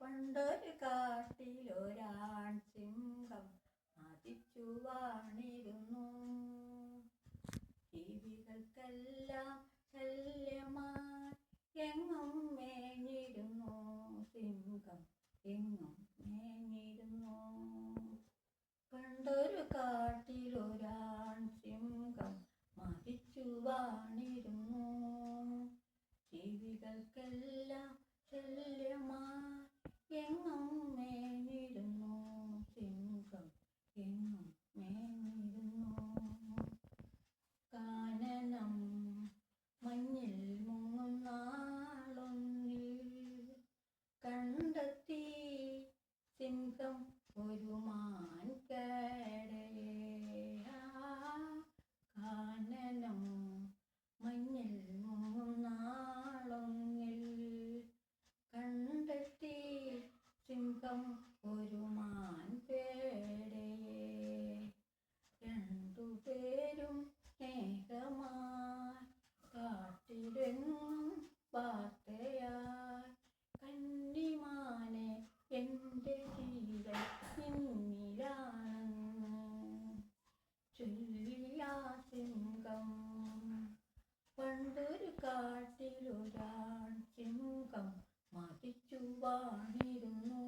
പണ്ടൊരു കാട്ടിലൊരാൺ സിംഹം മതിച്ചു വാണിരുന്നു. ജീവികൾക്കെല്ലാം ശല്യമായി എങ്ങും മേഞ്ഞിരുന്നു. സിംഹം എങ്ങും മേഞ്ഞിരുന്നു. പണ്ടൊരു കാട്ടിലൊരാൺ സിംഹം മതിച്ചു വാണിരുന്നു. ജീവികൾക്കെല്ലാം ശല്യമായി എങ്ങും മേഞ്ഞിരുന്നു. സിംഹം എങ്ങും മേഞ്ഞിരുന്നു. കാനനം മഞ്ഞിൽ മുങ്ങും നാളൊന്നിൽ കണ്ടെത്തി സിംഹം ഒരു മാൻകരയെ. കാനനം മഞ്ഞിൽ മുങ്ങും നാളൊന്നിൽ കണ്ടെത്തി സിംഹം ഒരു മാൻപേടയെ. രണ്ടുപേരും സ്നേഹമായി കാട്ടിലെങ്ങും വാർത്തയായി. കന്നിമാനെ എൻ്റെ ജീവൻ നിന്നിലാണെന്ന് ചൊല്ലിയ സിംഹം. പണ്ടൊരു കാട്ടിലൊരാൺ സിംഹം മതിച്ചു വാണിരുന്നു.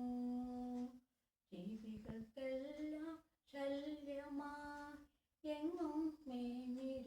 ജീവികൾക്കെല്ലാം ശല്യമായി എങ്ങും മേഞ്ഞിരുന്നു.